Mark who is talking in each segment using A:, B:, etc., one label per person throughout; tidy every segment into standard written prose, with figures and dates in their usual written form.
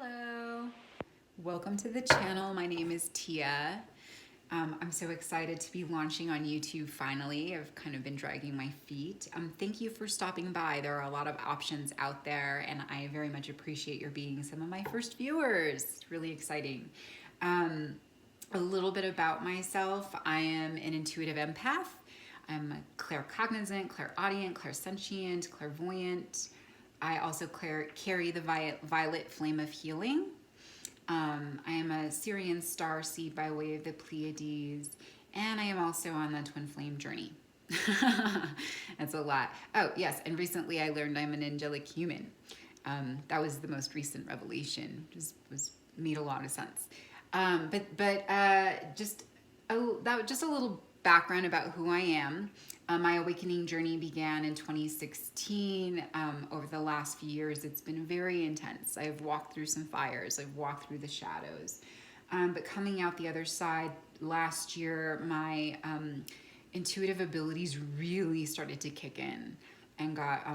A: Hello, welcome to the channel. My name is Tia. I'm so excited to be launching on YouTube finally. I've kind of been dragging my feet. Thank you for stopping by. There are a lot of options out there and I very much appreciate your being some of my first viewers. It's really exciting. A little bit about myself. I am an intuitive empath. I'm a claircognizant, clairaudient, clairsentient, clairvoyant. I also carry the violet flame of healing. I am a Syrian star seed by way of the Pleiades, and I am also on the twin flame journey. That's a lot. Oh, yes, and recently I learned I'm an angelic human. That was the most recent revelation. Made a lot of sense. Just a little background about who I am. My awakening journey began in 2016. Over the last few years, it's been very intense. I've walked through some fires. I've walked through the shadows. But coming out the other side last year, my intuitive abilities really started to kick in and got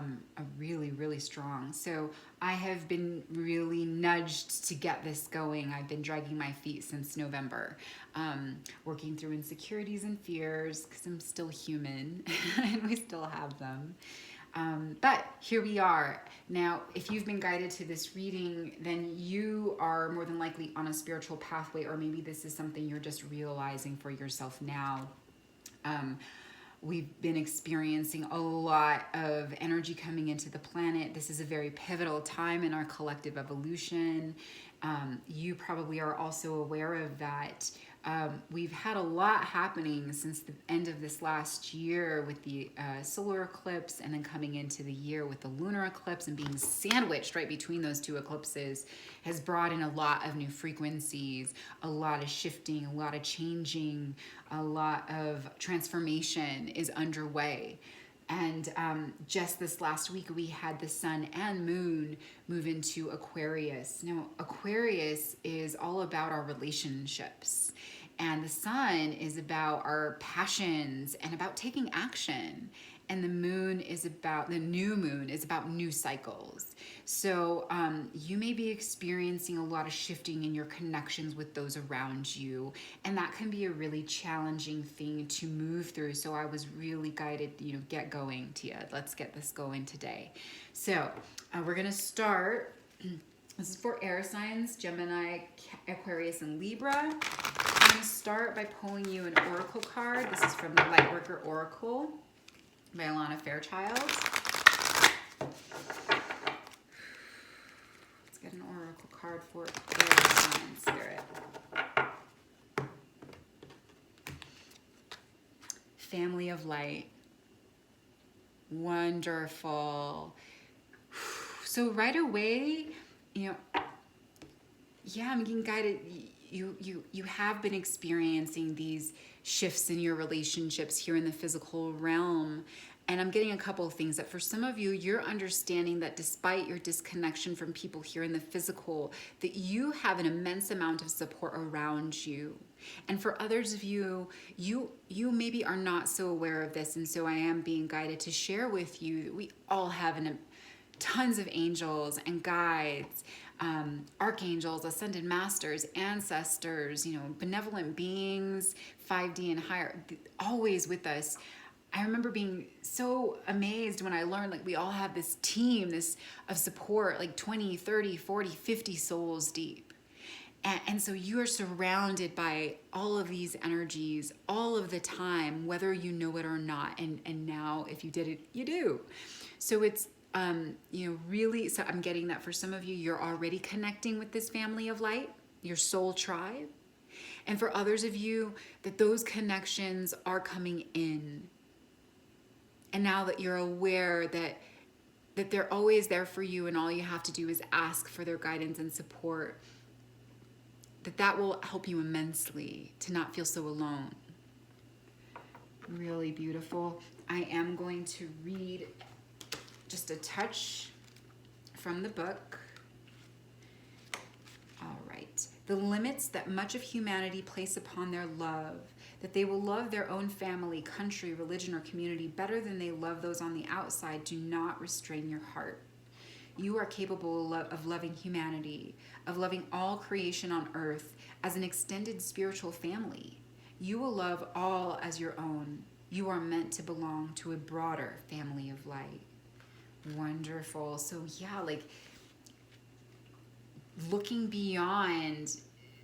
A: really strong. So I have been really nudged to get this going. I've been dragging my feet since November, working through insecurities and fears because I'm still human and we still have them. But here we are. Now, if you've been guided to this reading, then you are more than likely on a spiritual pathway, or maybe this is something you're just realizing for yourself now. We've been experiencing a lot of energy coming into the planet. This is a very pivotal time in our collective evolution. You probably are also aware of that. We've had a lot happening since the end of this last year with the solar eclipse, and then coming into the year with the lunar eclipse, and being sandwiched right between those two eclipses has brought in a lot of new frequencies, a lot of shifting, a lot of changing, a lot of transformation is underway. And just this last week, we had the sun and moon move into Aquarius. Now, Aquarius is all about our relationships. And the sun is about our passions and about taking action. And the new moon is about new cycles. So you may be experiencing a lot of shifting in your connections with those around you. And that can be a really challenging thing to move through. So I was really guided, get going, Tia. Let's get this going today. So we're going to start. This is for air signs, Gemini, Aquarius, and Libra. I'm going to start by pulling you an oracle card. This is from the Lightworker Oracle by Alana Fairchild. Let's get an oracle card for air sign spirit. Family of light. Wonderful. So right away, I'm getting guided. You have been experiencing these shifts in your relationships here in the physical realm. And I'm getting a couple of things that for some of you, you're understanding that despite your disconnection from people here in the physical, that you have an immense amount of support around you. And for others of you, you maybe are not so aware of this. And so I am being guided to share with you that we all have tons of angels and guides, archangels, ascended masters, ancestors, benevolent beings, 5D and higher, always with us. I remember being so amazed when I learned we all have this team, of support, 20, 30, 40, 50 souls deep. And so you are surrounded by all of these energies all of the time, whether you know it or not. And now if you did it, you do. So it's, really, so I'm getting that for some of you, you're already connecting with this family of light, your soul tribe. And for others of you, that those connections are coming in. And now that you're aware that they're always there for you and all you have to do is ask for their guidance and support, that will help you immensely to not feel so alone. Really beautiful. I am going to read just a touch from the book. All right. The limits that much of humanity place upon their love, that they will love their own family, country, religion, or community better than they love those on the outside, do not restrain your heart. You are capable of loving humanity, of loving all creation on earth as an extended spiritual family. You will love all as your own. You are meant to belong to a broader family of light. Wonderful. So yeah, like looking beyond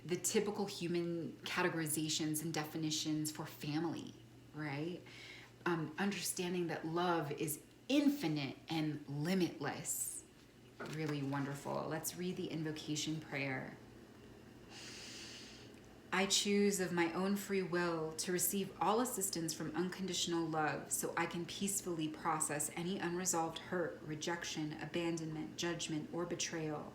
A: the typical human categorizations and definitions for family, right? Understanding that love is infinite and limitless. Really wonderful. Let's read the invocation prayer. I choose of my own free will to receive all assistance from unconditional love so I can peacefully process any unresolved hurt, rejection, abandonment, judgment, or betrayal.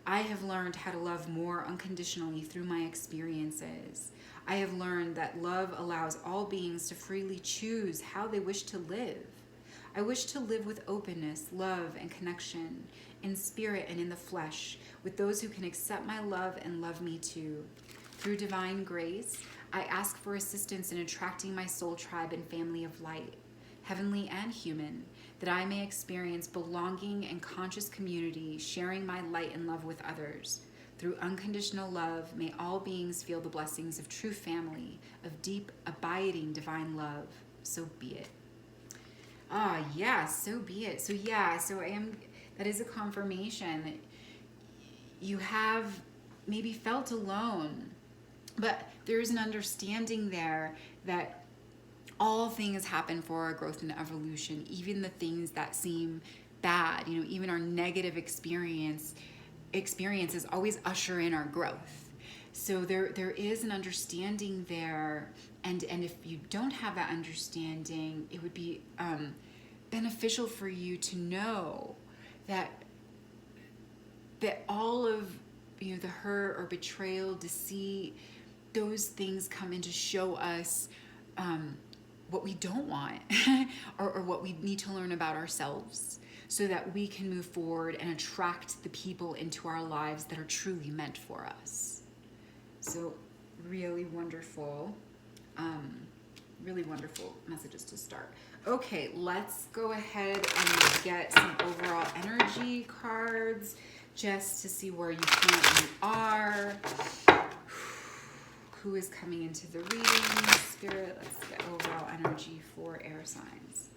A: I have learned how to love more unconditionally through my experiences. I have learned that love allows all beings to freely choose how they wish to live. I wish to live with openness, love, and connection, in spirit and in the flesh, with those who can accept my love and love me too. Through divine grace, I ask for assistance in attracting my soul tribe and family of light, heavenly and human, that I may experience belonging and conscious community, sharing my light and love with others. Through unconditional love, may all beings feel the blessings of true family, of deep, abiding divine love. So be it. Ah, yeah, so be it. So yeah, that is a confirmation that you have maybe felt alone, but there's an understanding there that all things happen for our growth and evolution, even the things that seem bad, even our negative experiences always usher in our growth. So there is an understanding there, and if you don't have that understanding, it would be beneficial for you to know that all of the hurt or betrayal, deceit, those things come in to show us what we don't want or what we need to learn about ourselves so that we can move forward and attract the people into our lives that are truly meant for us. So really wonderful messages to start. Okay, let's go ahead and get some overall energy cards just to see where you currently are. Who is coming into the reading? Spirit, let's get overall energy for air signs.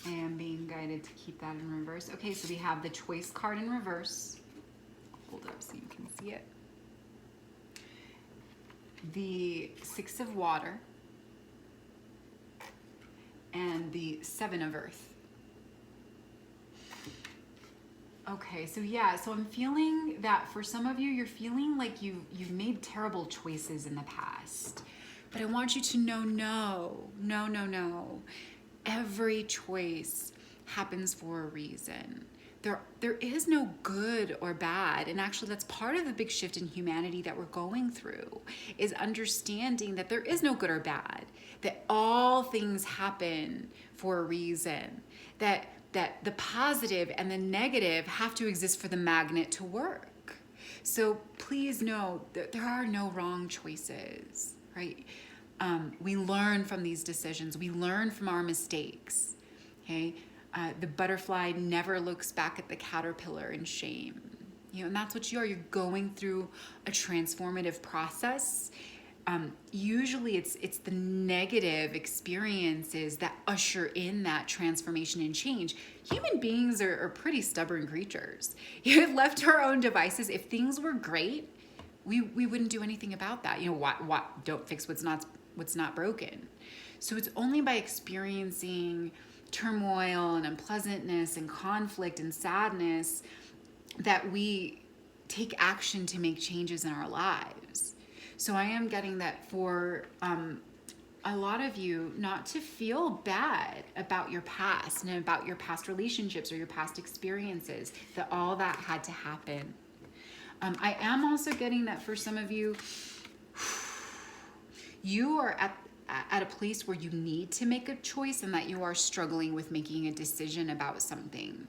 A: I am being guided to keep that in reverse. Okay, so we have the choice card in reverse. Hold it up so you can see it. The 6 of water and the 7 of earth. Okay, so yeah, so I'm feeling that for some of you, you're feeling like you've made terrible choices in the past. But I want you to know, no. Every choice happens for a reason. There is no good or bad. And actually, that's part of the big shift in humanity that we're going through, is understanding that there is no good or bad, that all things happen for a reason, that the positive and the negative have to exist for the magnet to work. So please know that there are no wrong choices, right? We learn from these decisions. We learn from our mistakes, okay? The butterfly never looks back at the caterpillar in shame. And that's what you are. You're going through a transformative process. Usually it's the negative experiences that usher in that transformation and change. Human beings are pretty stubborn creatures. Left to our own devices, if things were great, we wouldn't do anything about that. What don't fix what's not broken. So it's only by experiencing turmoil and unpleasantness and conflict and sadness that we take action to make changes in our lives. So I am getting that for a lot of you, not to feel bad about your past and about your past relationships or your past experiences, that all that had to happen. I am also getting that for some of you, you are at a place where you need to make a choice and that you are struggling with making a decision about something.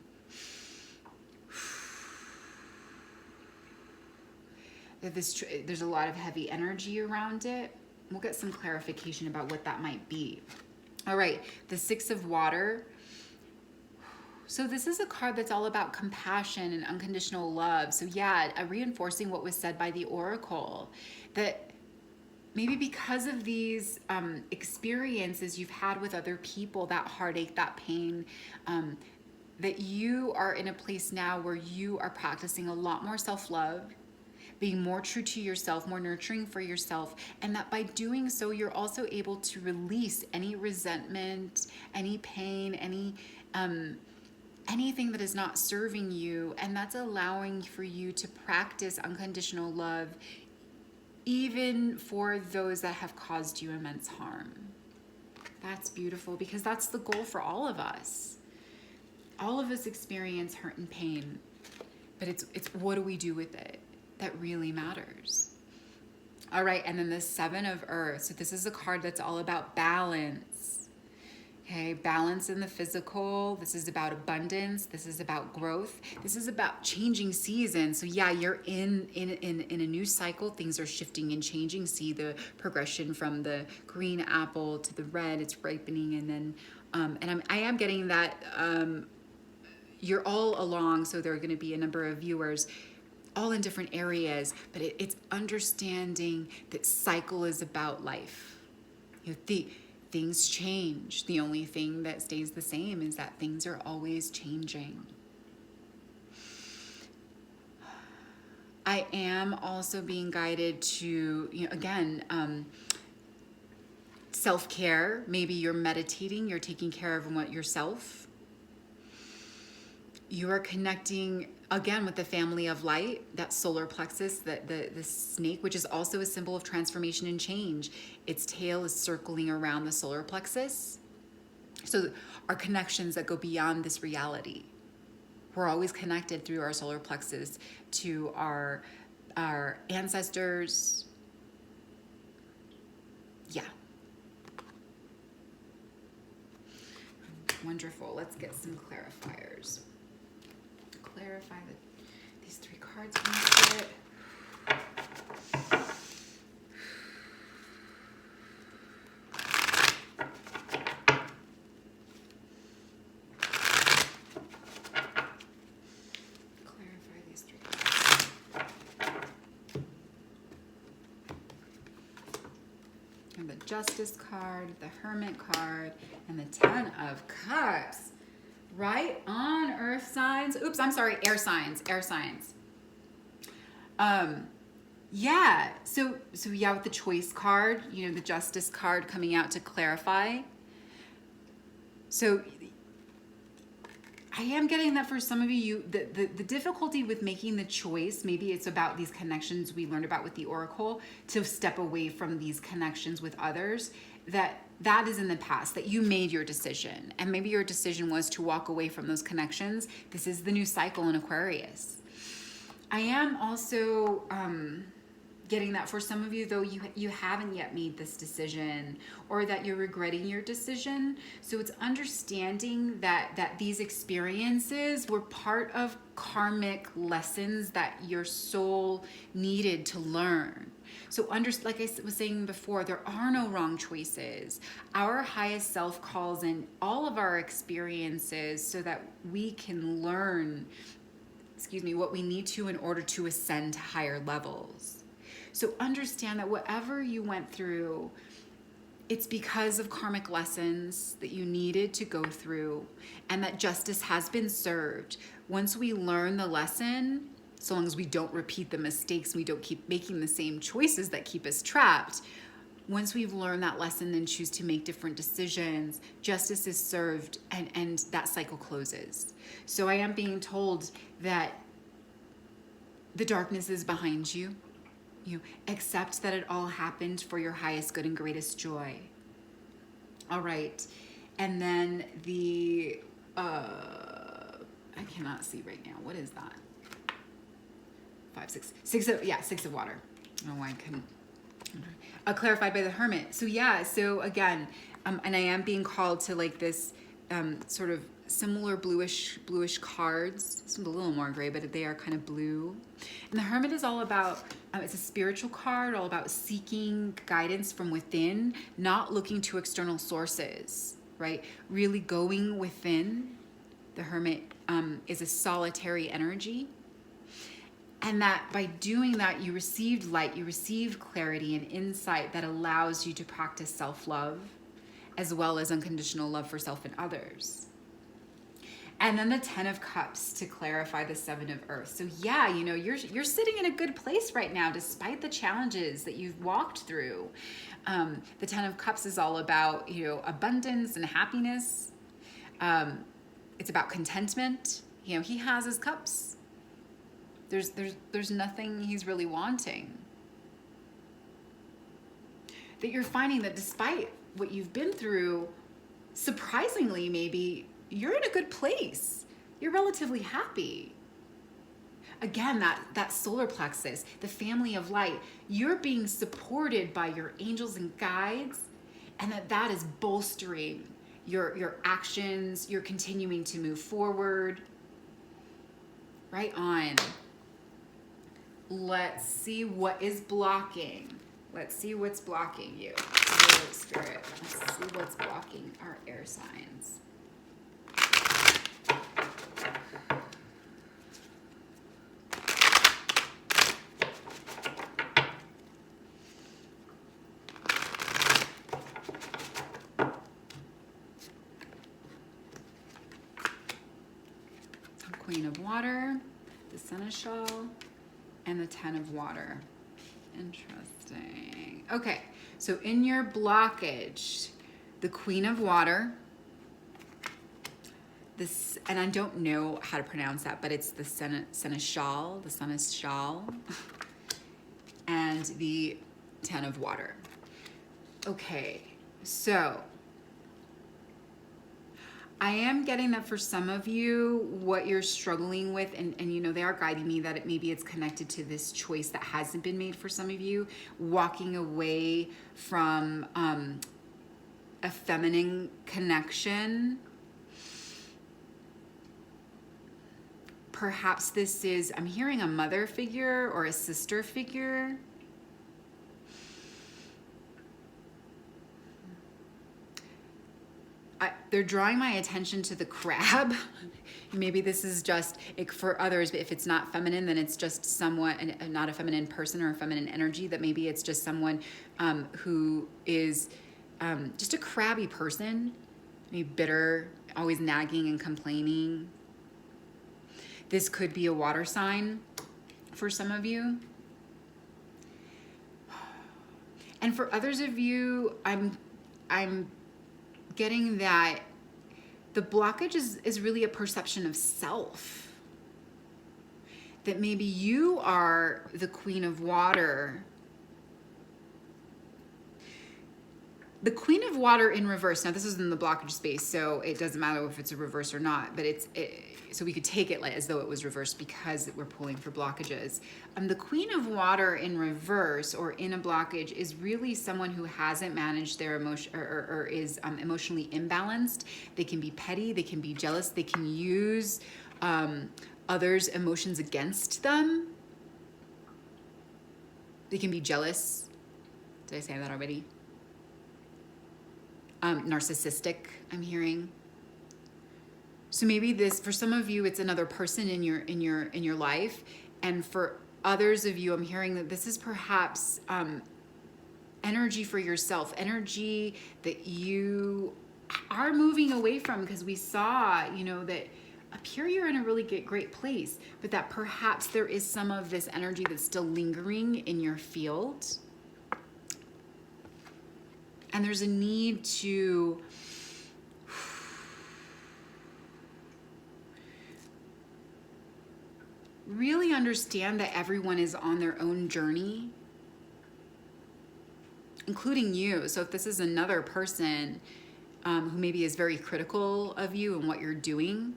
A: There's a lot of heavy energy around it. We'll get some clarification about what that might be. All right, the Six of Water. So this is a card that's all about compassion and unconditional love. So yeah, reinforcing what was said by the Oracle, that maybe because of these experiences you've had with other people, that heartache, that pain, that you are in a place now where you are practicing a lot more self-love, being more true to yourself, more nurturing for yourself, and that by doing so, you're also able to release any resentment, any pain, anything that is not serving you, and that's allowing for you to practice unconditional love, even for those that have caused you immense harm. That's beautiful, because that's the goal for all of us. All of us experience hurt and pain, but it's what do we do with it that really matters. All right, and then the Seven of Earth. So this is a card that's all about balance. Okay, balance in the physical. This is about abundance. This is about growth. This is about changing seasons. So yeah, you're in a new cycle. Things are shifting and changing. See the progression from the green apple to the red. It's ripening, and then I am getting that you're all along. So there are going to be a number of viewers all in different areas, but it's understanding that cycle is about life. You know, things change. The only thing that stays the same is that things are always changing. I am also being guided to, again, self-care. Maybe you're meditating, you're taking care of yourself. You are connecting again with the family of light, that solar plexus, the snake, which is also a symbol of transformation and change. Its tail is circling around the solar plexus. So our connections that go beyond this reality. We're always connected through our solar plexus to our ancestors. Yeah. Wonderful. Let's get some clarifiers. Clarify these three cards from Spirit. Clarify these three cards. And the Justice card, the Hermit card, and the Ten of Cups. Right on, earth signs. Oops, I'm sorry, air signs. Yeah, so yeah, with the choice card, the Justice card coming out to clarify. So I am getting that for some of you, the difficulty with making the choice, maybe it's about these connections we learned about with the Oracle, to step away from these connections with others, that is in the past, that you made your decision. And maybe your decision was to walk away from those connections. This is the new cycle in Aquarius. I am also getting that for some of you, though, you haven't yet made this decision, or that you're regretting your decision. So it's understanding that these experiences were part of karmic lessons that your soul needed to learn. So like I was saying before, there are no wrong choices. Our highest self calls in all of our experiences so that we can learn, what we need to in order to ascend to higher levels. So understand that whatever you went through, it's because of karmic lessons that you needed to go through, and that justice has been served. Once we learn the lesson, so long as we don't repeat the mistakes, we don't keep making the same choices that keep us trapped. Once we've learned that lesson and choose to make different decisions, justice is served, and that cycle closes. So I am being told that the darkness is behind you. You accept that it all happened for your highest good and greatest joy. All right. And then the, I cannot see right now. What is that? 5, 6 of water. I don't know why I couldn't. Clarified by the Hermit. So yeah, so again, and I am being called to like this sort of similar bluish cards. This one's a little more gray, but they are kind of blue. And the Hermit is all about, it's a spiritual card, all about seeking guidance from within, not looking to external sources, right? Really going within. The Hermit is a solitary energy. And that by doing that, you received light, you received clarity and insight that allows you to practice self-love as well as unconditional love for self and others. And then the 10 of Cups to clarify the 7 of Earth. So yeah, you know, you're sitting in a good place right now despite the challenges that you've walked through. The 10 of Cups is all about, you know, abundance and happiness. It's about contentment. You know, he has his cups. There's nothing he's really wanting. That you're finding that despite what you've been through, surprisingly maybe, you're in a good place. You're relatively happy. Again, that solar plexus, the family of light, you're being supported by your angels and guides, and that is bolstering your actions. You're continuing to move forward. Right on. Let's see what is blocking. Let's see what's blocking you. Spirit. Let's see what's blocking our air signs. Queen of Water, the Seneschal, and the 10 of Water. Interesting. Okay, so in your blockage, the Queen of Water, this, and I don't know how to pronounce that, but it's the Seneschal, and the 10 of Water. Okay, so I am getting that for some of you, what you're struggling with, and you know, they are guiding me that maybe it's connected to this choice that hasn't been made for some of you, walking away from a feminine connection. Perhaps this is, I'm hearing a mother figure or a sister figure. They're drawing my attention to the crab. Maybe this is just for others, but if it's not feminine, then it's just somewhat not a feminine person or a feminine energy. That maybe it's just someone who is just a crabby person, maybe bitter, always nagging and complaining. This could be a water sign for some of you. And for others of you, I'm getting that the blockage is really a perception of self. That maybe you are the Queen of Water. The Queen of Water in reverse. Now this is in the blockage space, so it doesn't matter if it's a reverse or not, but so we could take it as though it was reversed because we're pulling for blockages. The Queen of Water in reverse or in a blockage is really someone who hasn't managed their emotion or is emotionally imbalanced. They can be petty, they can be jealous, they can use others' emotions against them. They can be jealous. Did I say that already? Narcissistic, I'm hearing. So maybe this, for some of you, it's another person in your life, and for others of you, I'm hearing that this is perhaps energy for yourself, energy that you are moving away from, because we saw, you know, that up here you're in a really great place, but that perhaps there is some of this energy that's still lingering in your field. And there's a need to really understand that everyone is on their own journey, including you. So if this is another person who maybe is very critical of you and what you're doing,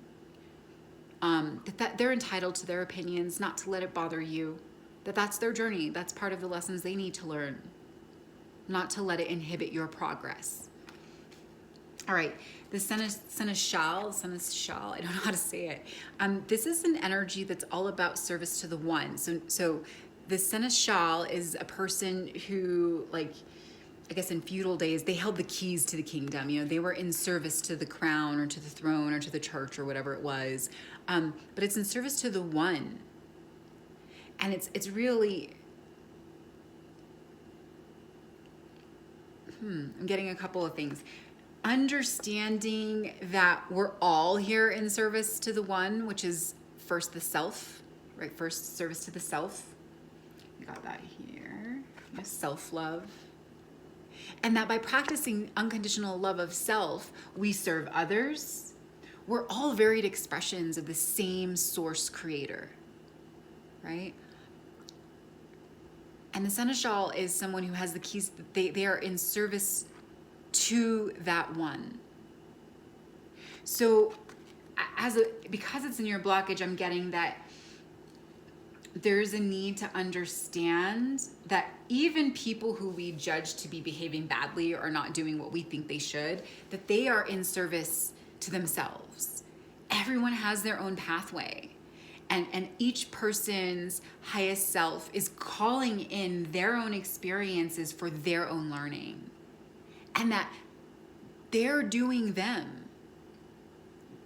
A: that they're entitled to their opinions, not to let it bother you, that's their journey. That's part of the lessons they need to learn. not to let it inhibit your progress. All right, the seneschal, I don't know how to say it. This is an energy that's all about service to the one. So the seneschal is a person who, like, I guess in feudal days, they held the keys to the kingdom. You know, they were in service to the crown or to the throne or to the church or whatever it was. But it's in service to the one. And it's really, I'm getting a couple of things. Understanding that we're all here in service to the one, which is first the self, right? First service to the self. You got that here. Self-love. And that by practicing unconditional love of self, we serve others. We're all varied expressions of the same source creator, right? And the seneschal is someone who has the keys. They are in service to that one. So because it's in your blockage, I'm getting that there's a need to understand that even people who we judge to be behaving badly or not doing what we think they should, that they are in service to themselves. Everyone has their own pathway. And each person's highest self is calling in their own experiences for their own learning. And that they're doing them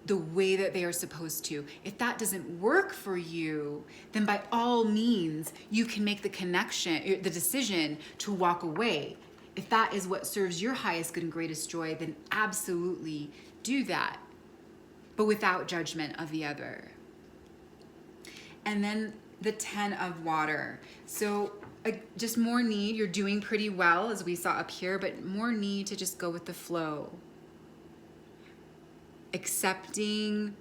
A: the way that they are supposed to. If that doesn't work for you, then by all means, you can make the connection, the decision to walk away. If that is what serves your highest good and greatest joy, then absolutely do that, but without judgment of the other. And then the 10 of water. So just more need. You're doing pretty well, as we saw up here, but more need to just go with the flow. Accepting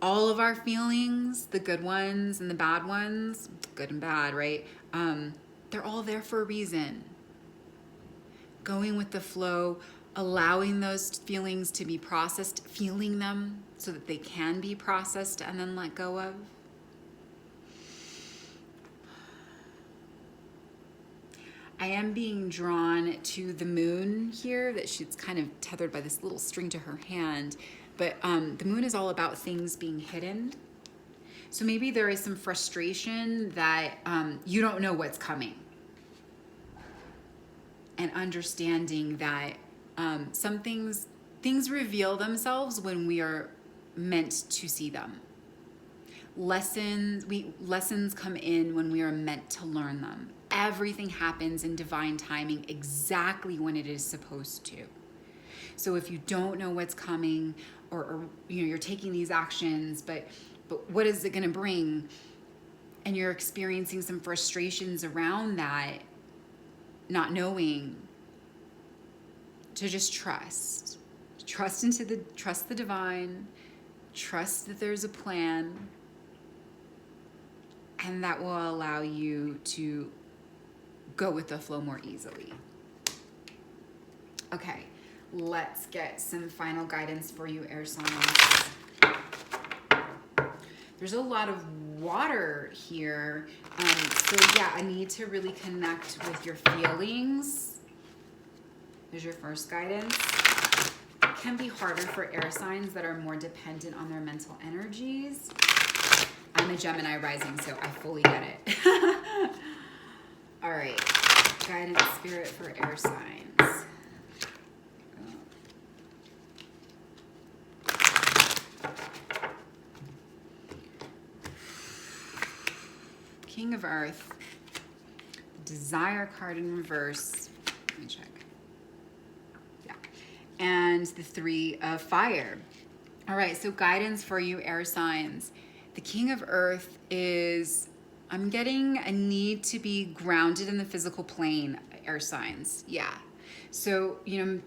A: all of our feelings, the good ones and the bad ones, good and bad, right? They're all there for a reason. Going with the flow, allowing those feelings to be processed, feeling them so that they can be processed and then let go of. I am being drawn to the moon here, that she's kind of tethered by this little string to her hand. But the moon is all about things being hidden. So maybe there is some frustration that you don't know what's coming. And understanding that some things reveal themselves when we are meant to see them. Lessons come in when we are meant to learn them. Everything happens in divine timing exactly when it is supposed to. So if you don't know what's coming, or you're taking these actions, but what is it going to bring? And you're experiencing some frustrations around that, not knowing, to just trust. Trust the divine, trust that there's a plan, and that will allow you to go with the flow more easily. Okay, let's get some final guidance for you, air signs. There's a lot of water here. So yeah, I need to really connect with your feelings. There's your first guidance. It can be harder for air signs that are more dependent on their mental energies. I'm a Gemini rising, so I fully get it. All right, guidance spirit for air signs. King of Earth, Desire card in reverse. Let me check. Yeah, and the 3 of Fire. All right, so guidance for you, air signs. The King of Earth is, I'm getting a need to be grounded in the physical plane, air signs. Yeah. So,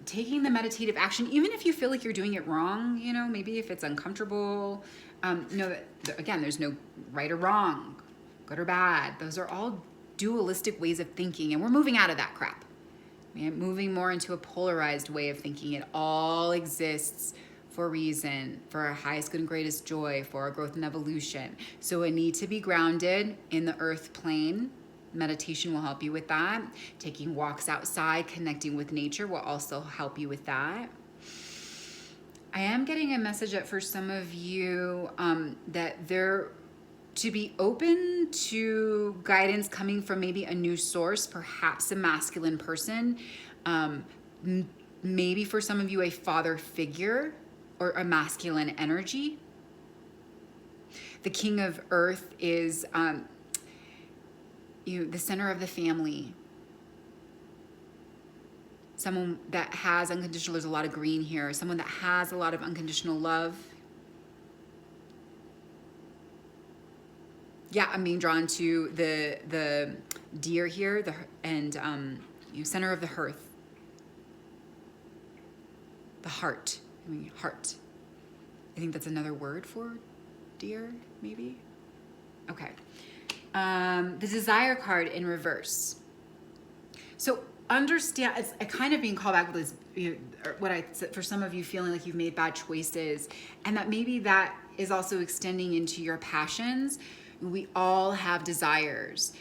A: taking the meditative action, even if you feel like you're doing it wrong, maybe if it's uncomfortable, know that, again, there's no right or wrong, good or bad. Those are all dualistic ways of thinking, and we're moving out of that crap. We're moving more into a polarized way of thinking. It all exists for a reason, for our highest good and greatest joy, for our growth and evolution. So I need to be grounded in the earth plane, Meditation will help you with that. Taking walks outside, connecting with nature will also help you with that. I am getting a message that for some of you, that they're to be open to guidance coming from maybe a new source, perhaps a masculine person, maybe for some of you a father figure or a masculine energy. The King of Earth is the center of the family. Someone that has unconditional, there's a lot of green here, someone that has a lot of unconditional love. Yeah, I'm being drawn to the deer here, center of the hearth. The heart, heart. I think that's another word for deer, maybe? Okay. The Desire card in reverse. So understand, it's kind of being called back with this, what I said, for some of you feeling like you've made bad choices, and that maybe that is also extending into your passions. We all have desires.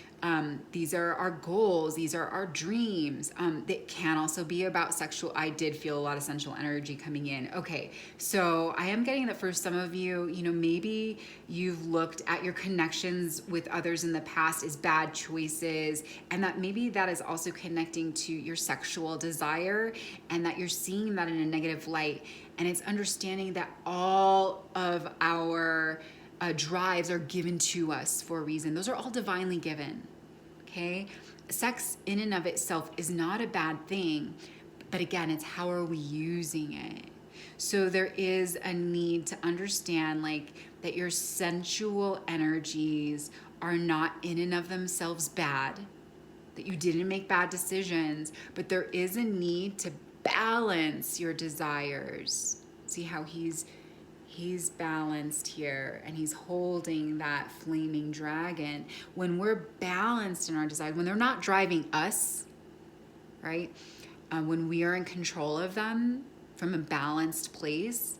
A: These are our goals. These are our dreams. That can also be about sexual. I did feel a lot of sensual energy coming in. Okay, so I am getting that for some of you, maybe you've looked at your connections with others in the past as bad choices, and that maybe that is also connecting to your sexual desire, and that you're seeing that in a negative light. And it's understanding that all of our drives are given to us for a reason. Those are all divinely given, okay? Sex in and of itself is not a bad thing, but again, it's how are we using it? So there is a need to understand that your sensual energies are not in and of themselves bad, that you didn't make bad decisions, but there is a need to balance your desires. See how he's balanced here, and he's holding that flaming dragon. When we're balanced in our desires, when they're not driving us, right? When we are in control of them from a balanced place,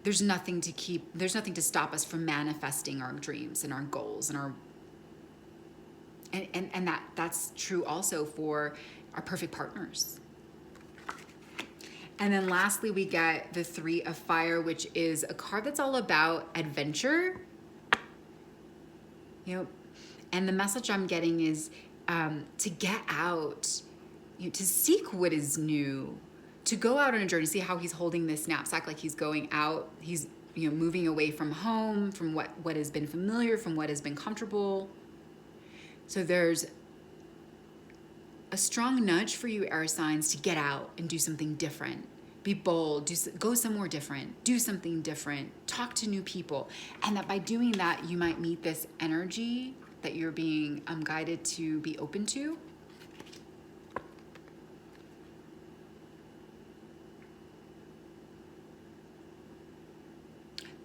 A: there's nothing to stop us from manifesting our dreams and our goals and that's true also for our perfect partners. And then lastly, we get the Three of Fire, which is a card that's all about adventure. And the message I'm getting is to get out, to seek what is new, to go out on a journey. See how he's holding this knapsack like he's going out. He's moving away from home, from what has been familiar, from what has been comfortable. So there's a strong nudge for you, air signs, to get out and do something different. Be bold, go somewhere different, do something different, talk to new people. And that by doing that, you might meet this energy that you're being guided to be open to.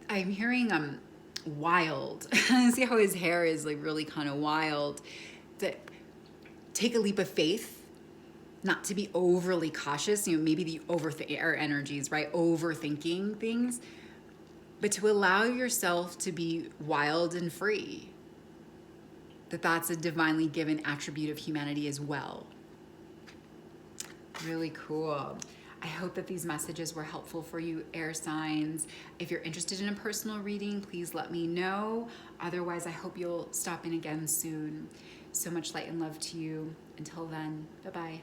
A: I'm hearing wild. See how his hair is really kind of wild. Take a leap of faith, not to be overly cautious, maybe the air energies, right? Overthinking things, but to allow yourself to be wild and free. That's a divinely given attribute of humanity as well. Really cool. I hope that these messages were helpful for you, air signs. If you're interested in a personal reading, please let me know. Otherwise, I hope you'll stop in again soon. So much light and love to you. Until then, bye-bye.